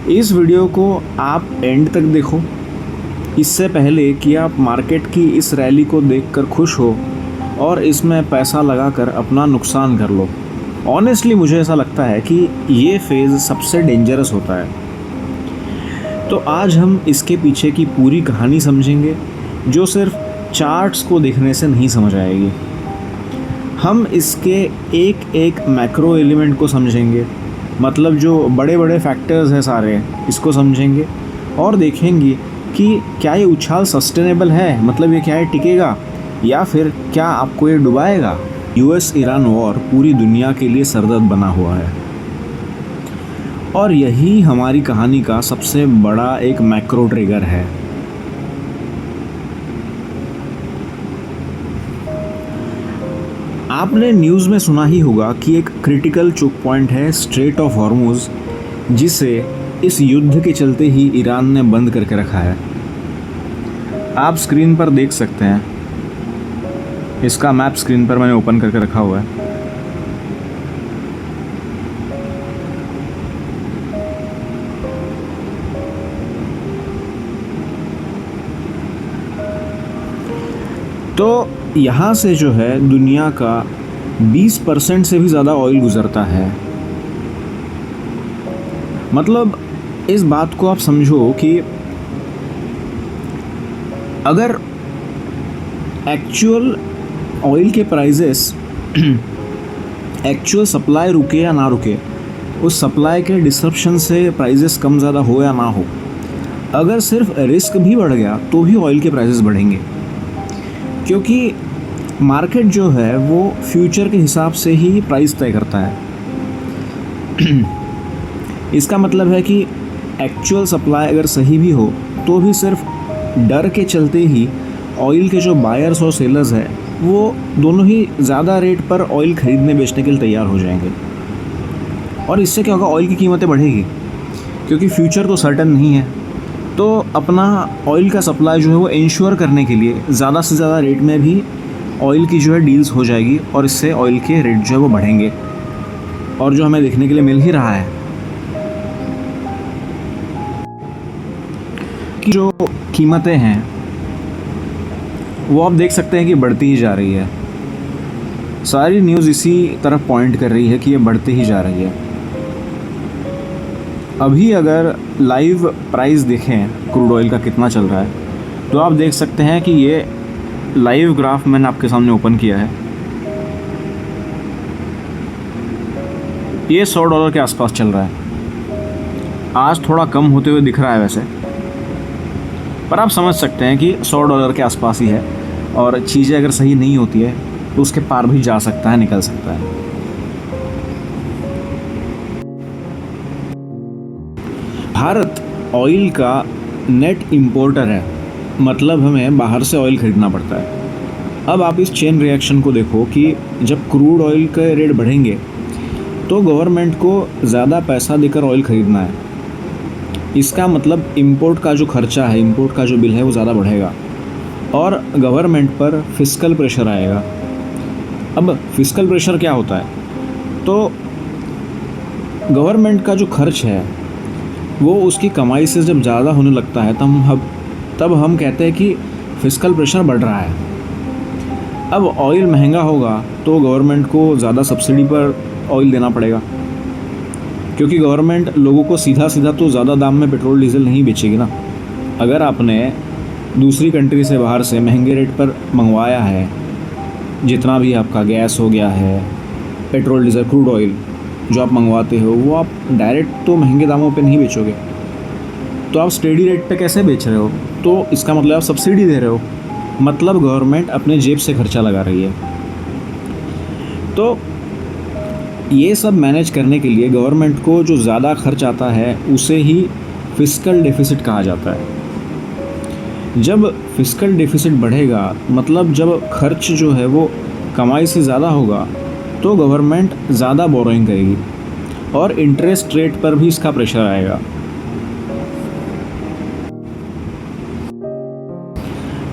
इस वीडियो को आप एंड तक देखो, इससे पहले कि आप मार्केट की इस रैली को देखकर खुश हो और इसमें पैसा लगाकर अपना नुकसान कर लो। ऑनेस्टली मुझे ऐसा लगता है कि ये फेज़ सबसे डेंजरस होता है। तो आज हम इसके पीछे की पूरी कहानी समझेंगे, जो सिर्फ चार्ट्स को देखने से नहीं समझ आएगी। हम इसके एक एक मैक्रो एलिमेंट को समझेंगे, मतलब जो बड़े बड़े फैक्टर्स हैं सारे, इसको समझेंगे और देखेंगे कि क्या ये उछाल सस्टेनेबल है, मतलब ये क्या है, टिकेगा या फिर क्या आपको ये डुबाएगा। यूएस ईरान वॉर पूरी दुनिया के लिए सरदर्द बना हुआ है और यही हमारी कहानी का सबसे बड़ा एक मैक्रो ट्रिगर है। आपने न्यूज़ में सुना ही होगा कि एक क्रिटिकल चोक पॉइंट है स्ट्रेट ऑफ हॉर्मुज़, जिसे इस युद्ध के चलते ही ईरान ने बंद करके रखा है। आप स्क्रीन पर देख सकते हैं, इसका मैप स्क्रीन पर मैंने ओपन करके रखा हुआ है। तो यहाँ से जो है दुनिया का 20% से भी ज़्यादा ऑयल गुज़रता है। मतलब इस बात को आप समझो कि अगर एक्चुअल ऑयल के प्राइजेस एक्चुअल सप्लाई रुके या ना रुके, उस सप्लाई के डिसरप्शन से प्राइजेस कम ज़्यादा हो या ना हो, अगर सिर्फ रिस्क भी बढ़ गया तो भी ऑयल के प्राइजेस बढ़ेंगे, क्योंकि मार्केट जो है वो फ्यूचर के हिसाब से ही प्राइस तय करता है। इसका मतलब है कि एक्चुअल सप्लाई अगर सही भी हो तो भी सिर्फ डर के चलते ही ऑयल के जो बायर्स और सेलर्स हैं वो दोनों ही ज़्यादा रेट पर ऑयल ख़रीदने बेचने के लिए तैयार हो जाएंगे। और इससे क्या होगा, ऑयल की कीमतें बढ़ेगी, क्योंकि फ्यूचर तो सर्टन नहीं है। तो अपना ऑयल का सप्लाई जो है वो इंश्योर करने के लिए ज़्यादा से ज़्यादा रेट में भी ऑयल की जो है डील्स हो जाएगी और इससे ऑयल के रेट जो है वो बढ़ेंगे, और जो हमें देखने के लिए मिल ही रहा है कि जो कीमतें हैं वो आप देख सकते हैं कि बढ़ती ही जा रही है। सारी न्यूज़ इसी तरफ पॉइंट कर रही है कि ये बढ़ती ही जा रही है। अभी अगर लाइव प्राइस देखें क्रूड ऑयल का कितना चल रहा है, तो आप देख सकते हैं कि ये लाइव ग्राफ मैंने आपके सामने ओपन किया है। ये $100 के आसपास चल रहा है। आज थोड़ा कम होते हुए दिख रहा है वैसे, पर आप समझ सकते हैं कि $100 के आसपास ही है, और चीज़ें अगर सही नहीं होती है तो उसके पार भी जा सकता है, निकल सकता है। भारत ऑयल का नेट इंपोर्टर है, मतलब हमें बाहर से ऑयल ख़रीदना पड़ता है। अब आप इस चेन रिएक्शन को देखो कि जब क्रूड ऑयल के रेट बढ़ेंगे तो गवर्नमेंट को ज़्यादा पैसा देकर ऑयल ख़रीदना है। इसका मतलब इंपोर्ट का जो खर्चा है, इंपोर्ट का जो बिल है वो ज़्यादा बढ़ेगा और गवर्नमेंट पर फिस्कल प्रेशर आएगा। अब फिस्कल प्रेशर क्या होता है, तो गवर्नमेंट का जो खर्च है वो उसकी कमाई से जब ज़्यादा होने लगता है तब हम कहते हैं कि फिस्कल प्रेशर बढ़ रहा है। अब ऑयल महंगा होगा तो गवर्नमेंट को ज़्यादा सब्सिडी पर ऑयल देना पड़ेगा, क्योंकि गवर्नमेंट लोगों को सीधा तो ज़्यादा दाम में पेट्रोल डीजल नहीं बेचेगी ना। अगर आपने दूसरी कंट्री से बाहर से महंगे रेट पर मंगवाया है, जितना भी आपका गैस हो गया है, पेट्रोल डीजल क्रूड ऑयल जो आप मंगवाते हो, वो आप डायरेक्ट तो महंगे दामों पे नहीं बेचोगे, तो आप स्टेडी रेट पे कैसे बेच रहे हो? तो इसका मतलब आप सब्सिडी दे रहे हो, मतलब गवर्नमेंट अपने जेब से खर्चा लगा रही है। तो ये सब मैनेज करने के लिए गवर्नमेंट को जो ज़्यादा खर्च आता है उसे ही फिस्कल डेफिसिट कहा जाता है। जब फिस्कल डेफिसिट बढ़ेगा, मतलब जब खर्च जो है वो कमाई से ज़्यादा होगा, तो गवर्नमेंट ज़्यादा बोरोइंग करेगी और इंटरेस्ट रेट पर भी इसका प्रेशर आएगा।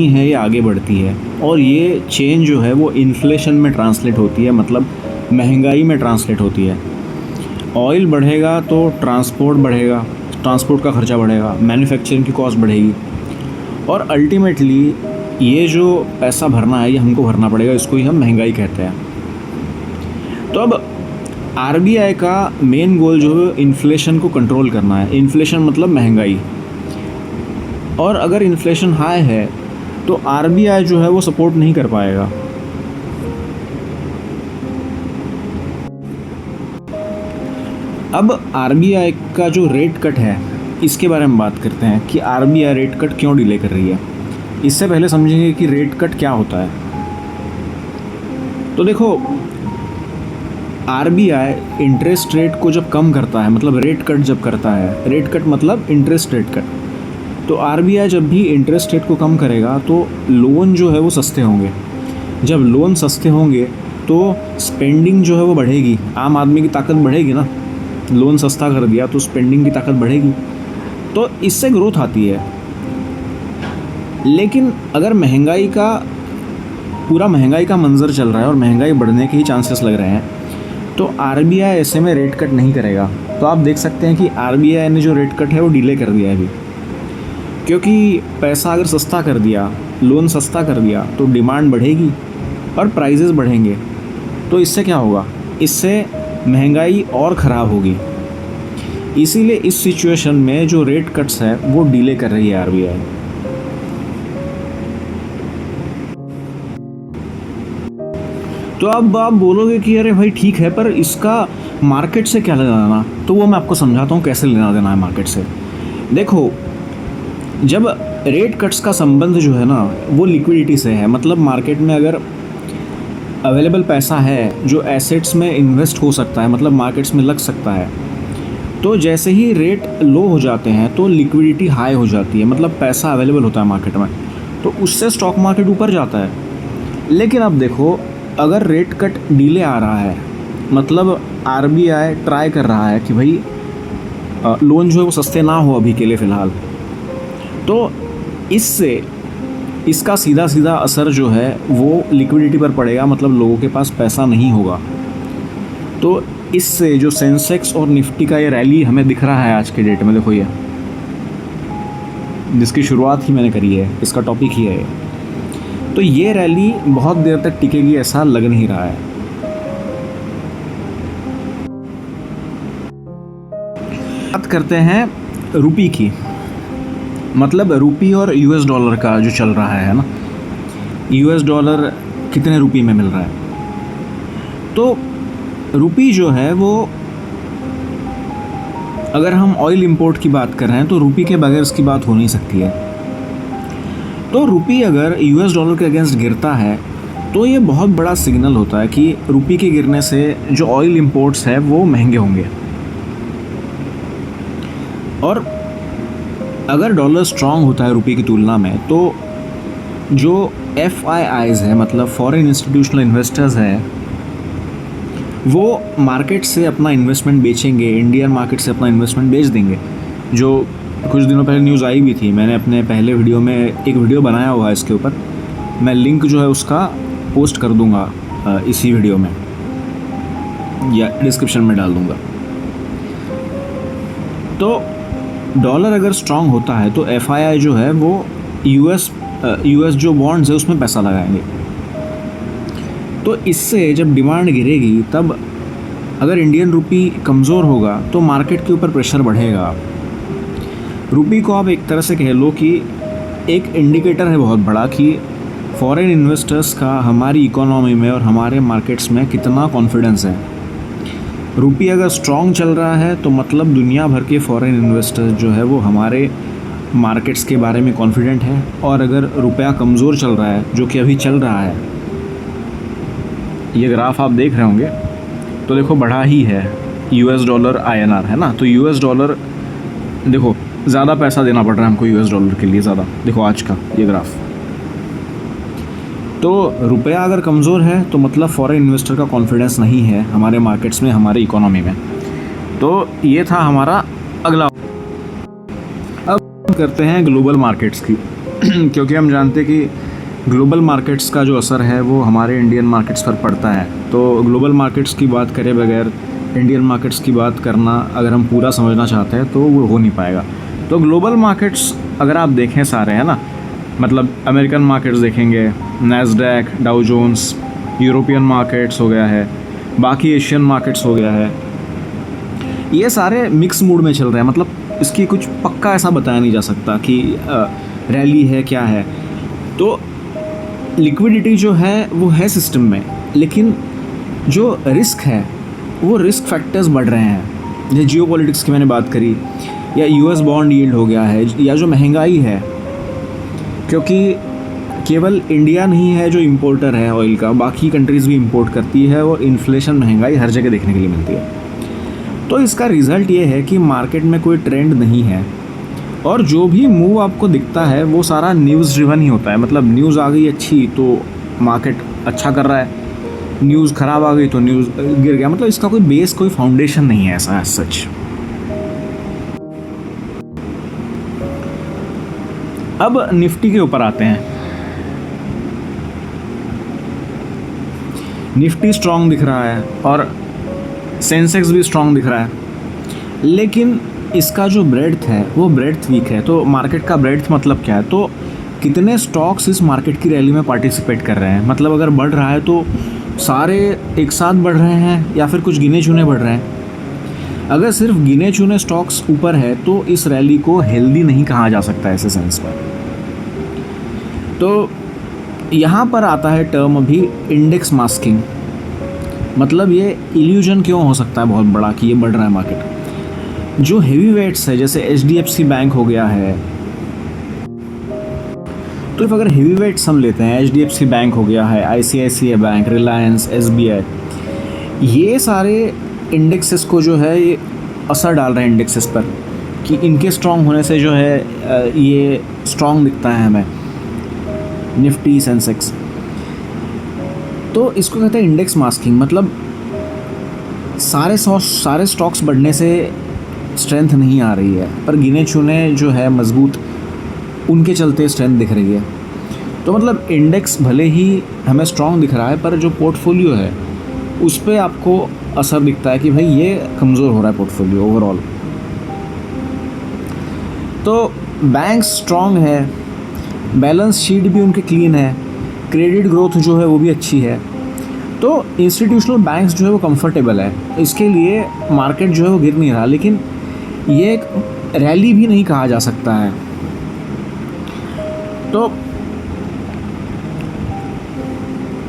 है ये आगे बढ़ती है और ये चेन जो है वो इन्फ्लेशन में ट्रांसलेट होती है, मतलब महंगाई में ट्रांसलेट होती है। ऑयल बढ़ेगा तो ट्रांसपोर्ट बढ़ेगा, ट्रांसपोर्ट का खर्चा बढ़ेगा, मैन्युफैक्चरिंग की कॉस्ट बढ़ेगी, और अल्टीमेटली ये जो पैसा भरना है ये हमको भरना पड़ेगा, इसको ही हम महंगाई कहते हैं। तो अब आरबीआई का मेन गोल जो है इन्फ्लेशन को कंट्रोल करना है। इन्फ्लेशन मतलब महंगाई, और अगर इन्फ्लेशन हाई है तो आरबीआई जो है वो सपोर्ट नहीं कर पाएगा। अब आरबीआई का जो रेट कट है इसके बारे में बात करते हैं कि आरबीआई रेट कट क्यों डिले कर रही है। इससे पहले समझेंगे कि रेट कट क्या होता है। तो देखो, आरबीआई इंटरेस्ट रेट को जब कम करता है, मतलब रेट कट जब करता है, रेट कट मतलब इंटरेस्ट रेट कट, तो आरबीआई जब भी इंटरेस्ट रेट को कम करेगा तो लोन जो है वो सस्ते होंगे। जब लोन सस्ते होंगे तो स्पेंडिंग जो है वो बढ़ेगी, आम आदमी की ताकत बढ़ेगी ना। लोन सस्ता कर दिया तो स्पेंडिंग की ताकत बढ़ेगी, तो इससे ग्रोथ आती है। लेकिन अगर महंगाई का मंजर चल रहा है और महंगाई बढ़ने के ही चांसेस लग रहे हैं, तो आरबीआई ऐसे में रेट कट नहीं करेगा। तो आप देख सकते हैं कि आरबीआई ने जो रेट कट है वो डिले कर दिया है अभी, क्योंकि पैसा अगर सस्ता कर दिया, लोन सस्ता कर दिया, तो डिमांड बढ़ेगी और प्राइजेस बढ़ेंगे। तो इससे क्या होगा, इससे महंगाई और ख़राब होगी। इसीलिए इस सिचुएशन में जो रेट कट्स है वो डिले कर रही है आरबीआई। तो अब आप बोलोगे कि अरे भाई ठीक है, पर इसका मार्केट से क्या लेना देना, तो वो मैं आपको समझाता हूँ कैसे लेना देना है मार्केट से। देखो, जब रेट कट्स का संबंध जो है ना वो लिक्विडिटी से है, मतलब मार्केट में अगर अवेलेबल पैसा है जो एसेट्स में इन्वेस्ट हो सकता है, मतलब मार्केट्स में लग सकता है, तो जैसे ही रेट लो हो जाते हैं तो लिक्विडिटी हाई हो जाती है, मतलब पैसा अवेलेबल होता है मार्केट में, तो उससे स्टॉक मार्केट ऊपर जाता है। लेकिन अब देखो, अगर रेट कट डिले आ रहा है, मतलब आरबीआई ट्राई कर रहा है कि भाई लोन जो है वो सस्ते ना हो अभी के लिए फ़िलहाल, तो इससे इसका सीधा सीधा असर जो है वो लिक्विडिटी पर पड़ेगा, मतलब लोगों के पास पैसा नहीं होगा। तो इससे जो सेंसेक्स और निफ्टी का ये रैली हमें दिख रहा है आज के डेट में, देखो ये जिसकी शुरुआत ही मैंने करी है, इसका टॉपिक ही है, तो ये रैली बहुत देर तक टिकेगी ऐसा लग नहीं रहा है। बात करते हैं रुपी की, मतलब रुपी और यूएस डॉलर का जो चल रहा है ना, यूएस डॉलर कितने रुपी में मिल रहा है। तो रुपी जो है वो, अगर हम ऑयल इंपोर्ट की बात कर रहे हैं तो रुपी के बगैर इसकी बात हो नहीं सकती है। तो रुपी अगर यूएस डॉलर के अगेंस्ट गिरता है तो ये बहुत बड़ा सिग्नल होता है कि रुपी के गिरने से जो ऑयल इंपोर्ट्स है वो महंगे होंगे। और अगर डॉलर स्ट्रांग होता है रुपी की तुलना में, तो जो FIIs है, मतलब फॉरेन इंस्टीट्यूशनल इन्वेस्टर्स हैं, वो मार्केट से अपना इन्वेस्टमेंट बेचेंगे, इंडियन मार्केट से अपना इन्वेस्टमेंट बेच देंगे। जो कुछ दिनों पहले न्यूज़ आई भी थी, मैंने अपने पहले वीडियो में एक वीडियो बनाया हुआ है इसके ऊपर, मैं लिंक जो है उसका पोस्ट कर दूंगा इसी वीडियो में या डिस्क्रिप्शन में डाल दूंगा। तो डॉलर अगर स्ट्रांग होता है तो FII जो है वो यूएस जो बॉन्ड्स है उसमें पैसा लगाएंगे। तो इससे जब डिमांड गिरेगी, तब अगर इंडियन रुपी कमज़ोर होगा तो मार्केट के ऊपर प्रेशर बढ़ेगा। रुपी को आप एक तरह से कह लो कि एक इंडिकेटर है बहुत बड़ा कि फॉरेन इन्वेस्टर्स का हमारी इकोनॉमी में और हमारे मार्केट्स में कितना कॉन्फिडेंस है। रुपी अगर स्ट्रॉन्ग चल रहा है तो मतलब दुनिया भर के फॉरेन इन्वेस्टर्स जो है वो हमारे मार्केट्स के बारे में कॉन्फिडेंट है। और अगर रुपया कमज़ोर चल रहा है, जो कि अभी चल रहा है, ये ग्राफ आप देख रहे होंगे, तो देखो बढ़ा ही है यूएस डॉलर INR, है ना। तो यूएस डॉलर, देखो ज़्यादा पैसा देना पड़ रहा है हमको यूएस डॉलर के लिए, ज़्यादा। देखो आज का ये ग्राफ, तो रुपया अगर कमज़ोर है तो मतलब फॉरेन इन्वेस्टर का कॉन्फिडेंस नहीं है हमारे मार्केट्स में, हमारी इकोनॉमी में। तो ये था हमारा अगला। अब करते हैं ग्लोबल मार्केट्स की क्योंकि हम जानते हैं कि ग्लोबल मार्केट्स का जो असर है वो हमारे इंडियन मार्केट्स पर पड़ता है। तो ग्लोबल मार्केट्स की बात करे बगैर इंडियन मार्केट्स की बात करना अगर हम पूरा समझना चाहते हैं तो वो हो नहीं पाएगा। तो ग्लोबल मार्केट्स अगर आप देखें सारे, है ना, मतलब अमेरिकन मार्केट्स देखेंगे, Nasdaq, Dow Jones, European markets हो गया है, बाकी एशियन मार्केट्स हो गया है, ये सारे मिक्स मूड में चल रहे हैं। मतलब इसकी कुछ पक्का ऐसा बताया नहीं जा सकता कि रैली है क्या है। तो लिक्विडिटी जो है वो है सिस्टम में, लेकिन जो रिस्क है वो रिस्क फैक्टर्स बढ़ रहे हैं। जैसे जियो पॉलिटिक्स की मैंने बात करी, या यूएस बॉन्ड यील्ड हो गया है, या जो महंगाई है, क्योंकि केवल इंडिया नहीं है जो इंपोर्टर है ऑयल का, बाकी कंट्रीज़ भी इंपोर्ट करती है और इन्फ्लेशन, महंगाई हर जगह देखने के लिए मिलती है। तो इसका रिज़ल्ट ये है कि मार्केट में कोई ट्रेंड नहीं है, और जो भी मूव आपको दिखता है वो सारा न्यूज़ ड्रिवन ही होता है। मतलब न्यूज़ आ गई अच्छी तो मार्केट अच्छा कर रहा है, न्यूज़ ख़राब आ गई तो न्यूज़ गिर गया। मतलब इसका कोई बेस, कोई फाउंडेशन नहीं है ऐसा सच। अब निफ्टी के ऊपर आते हैं। निफ्टी स्ट्रॉन्ग दिख रहा है और सेंसेक्स भी स्ट्रॉन्ग दिख रहा है, लेकिन इसका जो ब्रेड्थ है वो ब्रेड्थ वीक है। तो मार्केट का ब्रेड्थ मतलब क्या है? तो कितने स्टॉक्स इस मार्केट की रैली में पार्टिसिपेट कर रहे हैं। मतलब अगर बढ़ रहा है तो सारे एक साथ बढ़ रहे हैं या फिर कुछ गिने चुने बढ़ रहे हैं। अगर सिर्फ गिने चुने स्टॉक्स ऊपर है तो इस रैली को हेल्दी नहीं कहा जा सकता ऐसे सेंस में। तो यहाँ पर आता है टर्म अभी इंडेक्स मास्किंग। मतलब ये इल्यूजन क्यों हो सकता है बहुत बड़ा कि ये बढ़ रहा है मार्केट। जो हेवी वेट्स है जैसे HDFC बैंक हो गया है, तो अगर हेवी वेट्स हम लेते हैं, HDFC बैंक हो गया है, ICICI बैंक, रिलायंस, SBI, ये सारे इंडेक्सेस को जो है ये असर डाल रहे हैं इंडेक्सेस पर कि इनके स्ट्रॉन्ग होने से जो है ये स्ट्रॉन्ग दिखता है हमें, निफ्टी, सेंसेक्स। तो इसको कहते हैं इंडेक्स मास्किंग। मतलब सारे स्टॉक्स बढ़ने से स्ट्रेंथ नहीं आ रही है, पर गिने चुने जो है मजबूत, उनके चलते स्ट्रेंथ दिख रही है। तो मतलब इंडेक्स भले ही हमें स्ट्रॉन्ग दिख रहा है, पर जो पोर्टफोलियो है उस पर आपको असर दिखता है कि भाई ये कमज़ोर हो रहा है पोर्टफोलियो ओवरऑल। तो बैंक स्ट्रॉन्ग है, बैलेंस शीट भी उनके क्लीन है, क्रेडिट ग्रोथ जो है वो भी अच्छी है। तो इंस्टीट्यूशनल बैंक्स जो है वो कंफर्टेबल है, इसके लिए मार्केट जो है वो गिर नहीं रहा। लेकिन ये एक रैली भी नहीं कहा जा सकता है। तो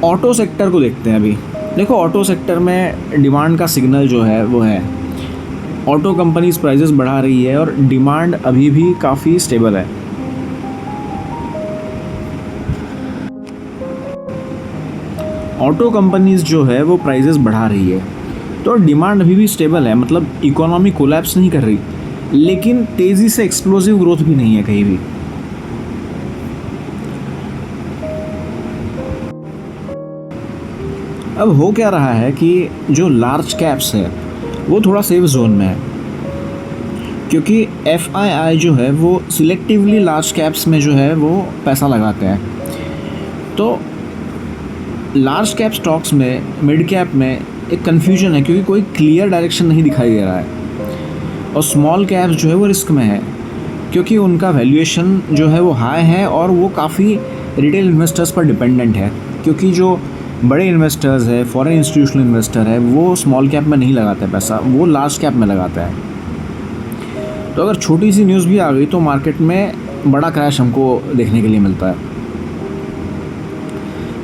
ऑटो सेक्टर को देखते हैं अभी। देखो, ऑटो सेक्टर में डिमांड का सिग्नल जो है वो है, ऑटो कंपनीज प्राइसेस बढ़ा रही है और डिमांड अभी भी काफ़ी स्टेबल है। ऑटो कंपनीज जो है वो प्राइसेस बढ़ा रही है तो डिमांड अभी भी स्टेबल है। मतलब इकोनॉमी कोलैप्स नहीं कर रही, लेकिन तेज़ी से एक्सप्लोसिव ग्रोथ भी नहीं है कहीं भी। अब हो क्या रहा है कि जो लार्ज कैप्स है वो थोड़ा सेफ जोन में है, क्योंकि FII जो है वो सिलेक्टिवली लार्ज कैप्स में जो है वो पैसा लगाते हैं। तो लार्ज कैप स्टॉक्स में, मिड कैप में एक कन्फ्यूजन है, क्योंकि कोई क्लियर डायरेक्शन नहीं दिखाई दे रहा है। और स्मॉल कैप्स जो है वो रिस्क में है, क्योंकि उनका वैल्यूएशन जो है वो हाई है और वो काफ़ी रिटेल इन्वेस्टर्स पर डिपेंडेंट है। क्योंकि जो बड़े इन्वेस्टर्स है, फॉरेन इंस्टीट्यूशनल इन्वेस्टर है, वो स्मॉल कैप में नहीं लगाते पैसा, वो लार्ज कैप में लगाता है। तो अगर छोटी सी न्यूज़ भी आ गई तो मार्केट में बड़ा क्रैश हमको देखने के लिए मिलता है।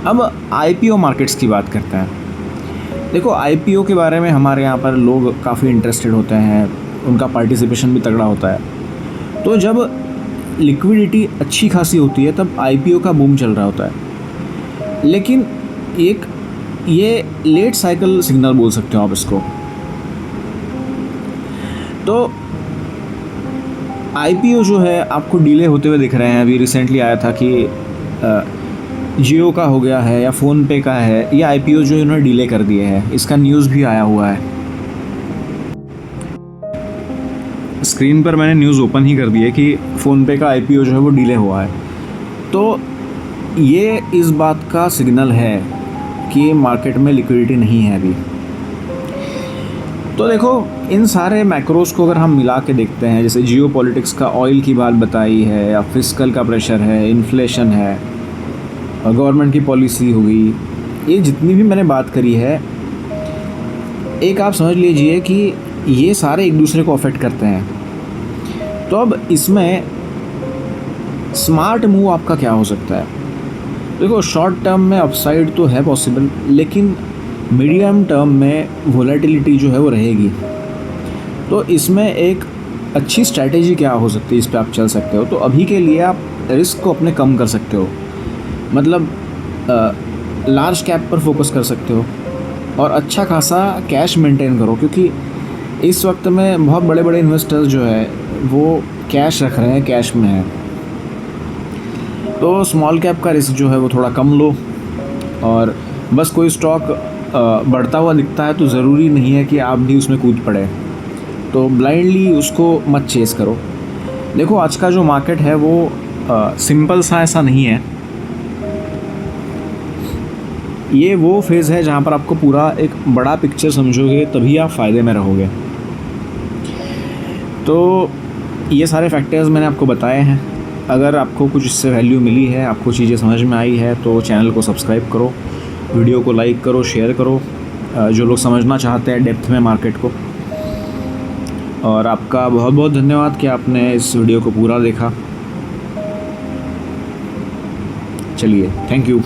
अब IPO मार्केट्स की बात करते हैं। देखो, IPO के बारे में हमारे यहाँ पर लोग काफ़ी इंटरेस्टेड होते हैं, उनका पार्टिसिपेशन भी तगड़ा होता है। तो जब लिक्विडिटी अच्छी खासी होती है तब IPO का बूम चल रहा होता है। लेकिन एक ये लेट साइकिल सिग्नल बोल सकते हो आप इसको। तो IPO जो है आपको डिले होते हुए दिख रहे हैं। अभी रिसेंटली आया था कि जियो का हो गया है या फ़ोनपे का है, ये IPO जो इन्होंने डिले कर दिए हैं, इसका न्यूज़ भी आया हुआ है। स्क्रीन पर मैंने न्यूज़ ओपन ही कर दी है कि फ़ोनपे का IPO जो है वो डिले हुआ है। तो ये इस बात का सिग्नल है कि मार्केट में लिक्विडिटी नहीं है अभी। तो देखो, इन सारे मैक्रोस को अगर हम मिला के देखते हैं, जैसे जियो पॉलिटिक्स का ऑयल की बात बताई है, या फिस्कल का प्रेशर है, इन्फ्लेशन है, गवर्नमेंट की पॉलिसी हुई, ये जितनी भी मैंने बात करी है, एक आप समझ लीजिए कि ये सारे एक दूसरे को अफेक्ट करते हैं। तो अब इसमें स्मार्ट मूव आपका क्या हो सकता है? देखो, शॉर्ट टर्म में अपसाइड तो है पॉसिबल, लेकिन मीडियम टर्म में वोलेटिलिटी जो है वो रहेगी। तो इसमें एक अच्छी स्ट्रैटेजी क्या हो सकती है, इस पर आप चल सकते हो। तो अभी के लिए आप रिस्क को अपने कम कर सकते हो, मतलब लार्ज कैप पर फोकस कर सकते हो और अच्छा खासा कैश मेंटेन करो, क्योंकि इस वक्त में बहुत बड़े बड़े इन्वेस्टर्स जो है वो कैश रख रहे हैं, कैश में है। तो स्मॉल कैप का रिस्क जो है वो थोड़ा कम लो, और बस कोई स्टॉक बढ़ता हुआ दिखता है तो ज़रूरी नहीं है कि आप भी उसमें कूद पड़े, तो ब्लाइंडली उसको मत चेस करो। देखो, आज का जो मार्केट है वो सिंपल सा ऐसा नहीं है। ये वो फेज़ है जहाँ पर आपको पूरा एक बड़ा पिक्चर समझोगे, तभी आप फ़ायदे में रहोगे। तो ये सारे फैक्टर्स मैंने आपको बताए हैं। अगर आपको कुछ इससे वैल्यू मिली है, आपको चीज़ें समझ में आई है, तो चैनल को सब्सक्राइब करो, वीडियो को लाइक करो, शेयर करो, जो लोग समझना चाहते हैं डेप्थ में मार्केट को। और आपका बहुत बहुत धन्यवाद कि आपने इस वीडियो को पूरा देखा। चलिए, थैंक यू।